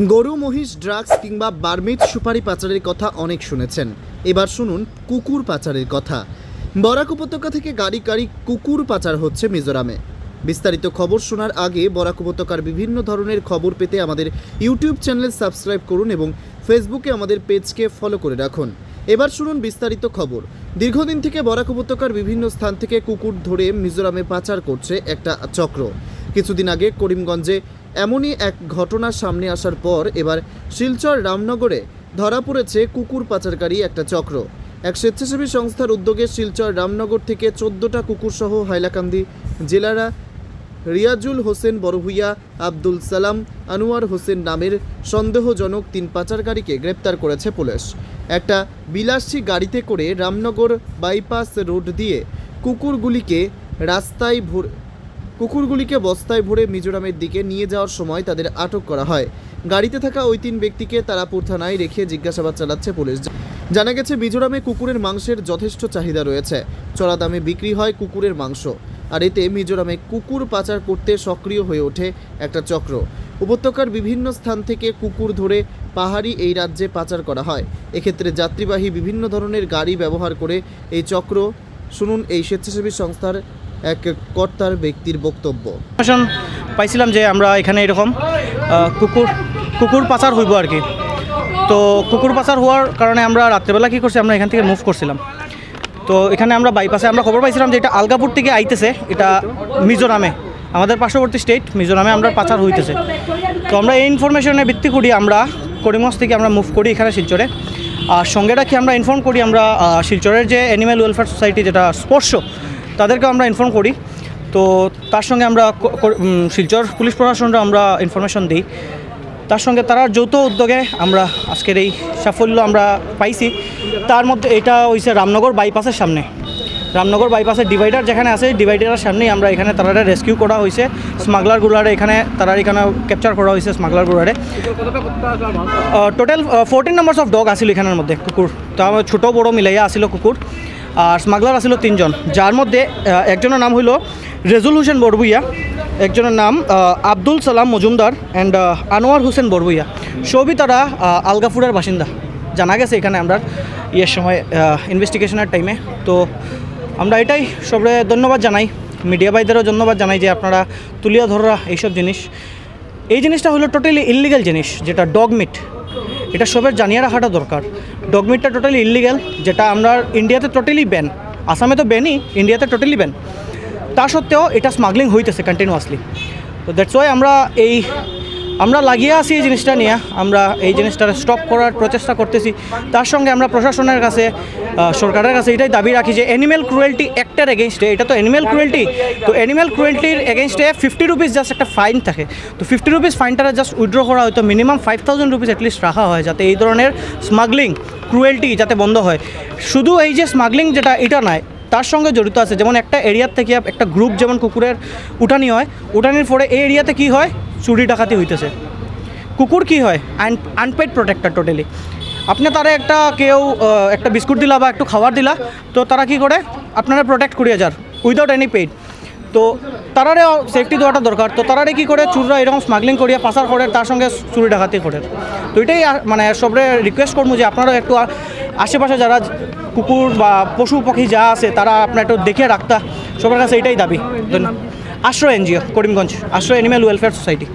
গরু মহিষ ড্রাগস কিংবা বার্মিট সুপারি পাচারের কথা অনেক শুনেছেন। এবার শুনুন কুকুর পাচারের কথা। বরাক উপত্যকা থেকে গাড়ি গাড়ি কুকুর পাচার হচ্ছে মিজোরামে। বিস্তারিত খবর শোনার আগে বরাক উপত্যকার বিভিন্ন ধরনের খবর পেতে আমাদের ইউটিউব চ্যানেল সাবস্ক্রাইব করুন এবং ফেসবুকে আমাদের পেজকে ফলো করে রাখুন। এবার শুনুন বিস্তারিত খবর। দীর্ঘদিন থেকে বরাক উপত্যকার বিভিন্ন স্থান থেকে কুকুর ধরে মিজোরামে পাচার করছে একটা চক্র। কিছুদিন আগে করিমগঞ্জে এমনই এক ঘটনা সামনে আসার পর এবার শিলচর রামনগরে ধরা পড়েছে কুকুর পাচারকারী একটা চক্র। এক স্বেচ্ছাসেবী সংস্থার উদ্যোগে শিলচর রামনগর থেকে 14টা কুকুরসহ হাইলাকান্দি জেলারা রিয়াজুল হোসেন বড়ভূইয়া, আব্দুল সালাম, আনোয়ার হোসেন নামের সন্দেহজনক 3 পাচারকারীকে গ্রেপ্তার করেছে পুলিশ। একটা বিলাসী গাড়িতে করে রামনগর বাইপাস রোড দিয়ে কুকুরগুলিকে বস্তায় ভরে মিজোরামের দিকে নিয়ে যাওয়ার সময় তাদের আটক করা হয়। গাড়িতে থাকা ওই 3 ব্যক্তিকে তারাপুর থানায় রেখে জিজ্ঞাসাবাদ চালাচ্ছে পুলিশ। জানা গেছে মিজোরামে কুকুরের মাংসের যথেষ্ট চাহিদা রয়েছে। চড়া দামে বিক্রি হয় কুকুরের মাংস, আর এতে মিজোরামে কুকুর পাচার করতে সক্রিয় হয়ে ওঠে একটা চক্র। উপত্যকার বিভিন্ন স্থান থেকে কুকুর ধরে পাহাড়ি এই রাজ্যে পাচার করা হয়। এক্ষেত্রে যাত্রীবাহী বিভিন্ন ধরনের গাড়ি ব্যবহার করে এই চক্র। শুনুন এই স্বেচ্ছাসেবী সংস্থার এক কর্তার ব্যক্তির বক্তব্য। পাইছিলাম যে আমরা এখানে এরকম কুকুর পাচার হইব আর কি। তো কুকুর পাচার হওয়ার কারণে আমরা রাত্রেবেলা কী করছি, আমরা এখান থেকে মুভ করছিলাম। তো এখানে আমরা বাইপাসে আমরা খবর পাইছিলাম যে এটা আলগাপুর থেকে আইতেছে, এটা মিজোরামে, আমাদের পার্শ্ববর্তী স্টেট মিজোরামে আমরা পাচার হইতেছে। তো আমরা এই ইনফরমেশনে ভিত্তি করি আমরা করিমগঞ্জ থেকে আমরা মুভ করি এখানে শিলচরে। আর সঙ্গে রাখি আমরা ইনফর্ম করি আমরা শিলচরের যে অ্যানিম্যাল ওয়েলফেয়ার সোসাইটি, যেটা স্পর্শ, তাদেরকেও আমরা ইনফর্ম করি। তো তার সঙ্গে আমরা শিলচর পুলিশ প্রশাসনরা আমরা ইনফরমেশন দিই। তার সঙ্গে তারা যৌথ উদ্যোগে আমরা আজকের এই সাফল্য আমরা পাইছি। তার মধ্যে এটা হয়েছে রামনগর বাইপাসের সামনে, রামনগর বাইপাসের ডিভাইডার যেখানে আছে, ডিভাইডারের সামনেই আমরা এখানে তারা রেস্কিউ করা হয়েছে। স্মাগলারগুলারে এখানে ক্যাপচার করা হয়েছে স্মাগলারগুলারে। টোটাল 14 নম্বরস অফ ডগ আসিল এখানের মধ্যে, কুকুর। তা ছোটো বড়ো মিলাইয়া আসিল কুকুর। আর স্মাগলার আসিল 3 জন, যার মধ্যে একজনের নাম হইল রেজুল হোসেন বড়ভূইয়া, একজনের নাম আব্দুল সালাম মজুমদার অ্যান্ড আনোয়ার হোসেন বড়ভূইয়া। সবই তারা আলগাপুরের বাসিন্দা জানা গেছে এখানে আমরা ইয়ের সময় ইনভেস্টিগেশনের টাইমে। তো আমরা এটাই সবরে ধন্যবাদ জানাই, মিডিয়া ভাইদেরও ধন্যবাদ জানাই যে আপনারা তুলিয়া ধরা এইসব জিনিস। এই জিনিসটা হলো টোটালি ইললিগাল জিনিস, যেটা ডগ মিট, এটা সবের জানিয়ে রাখাটা দরকার। ডগ মিটটা টোটালি ইললিগাল, যেটা আমরা ইন্ডিয়াতে টোটালি ব্যান। আসামে তো ব্যানই, ইন্ডিয়াতে টোটালি ব্যান। তা সত্ত্বেও এটা স্মাগলিং হইতেছে কন্টিনিউয়াসলি। তো দ্যাটস ওয়াই আমরা লাগিয়ে আসি এই জিনিসটা নিয়ে, আমরা এই জিনিসটা স্টপ করার প্রচেষ্টা করতেছি। তার সঙ্গে আমরা প্রশাসনের কাছে, সরকারের কাছে এটাই দাবি রাখি যে অ্যানিম্যাল ক্রুয়েলটি অ্যাক্টের এগেনস্টে, এটা তো অ্যানিম্যাল ক্রুয়েলটি, তো অ্যানিম্যাল ক্রুয়েলটির এগেনস্টে 50 রুপিস জাস্ট একটা ফাইন থাকে। তো 50 রুপিস ফাইনটা জাস্ট উইথড্র করা হয়তো মিনিমাম 5000 রুপিস অ্যাটলিস্ট রাখা হয়, যাতে এই ধরনের স্মাগলিং ক্রুয়েলটি যাতে বন্ধ হয়। শুধু এই যে স্মাগলিং যেটা, এটা নয়, তার সঙ্গে জড়িত আছে। যেমন একটা এরিয়ার থেকে একটা গ্রুপ যেমন কুকুরের উঠানি হয়, উঠানির পরে এই এরিয়াতে কী হয়, চুরি ডাকাতি হইতেছে। কুকুর কি হয়, আনপেড প্রোটেক্টর টোটালি। আপনি তারা একটা বিস্কুট দিলা বা একটু খাবার দিলা, তো তারা কি করে আপনারা প্রোটেক্ট করিয়ে যার উইদাউট এনি পেইড। তো তারারে সেফটি দেওয়াটা দরকার। তো তারারে কী করে চুররা এরকম স্মাগলিং করিয়া পাচার করে, তার সঙ্গে চুরি ডাকাতি করে। তো এটাই মানে সবরে রিকোয়েস্ট করবো যে আপনারা একটু আশেপাশে যারা কুকুর বা পশু পাখি যা আছে তারা আপনার একটু দেখে রাখতা, সবার কাছে এটাই দাবি। আশ্রয় এনজিও করিমগঞ্জ, আশ্রয় অ্যানিম্যাল ওয়েলফেয়ার সোসাইটি।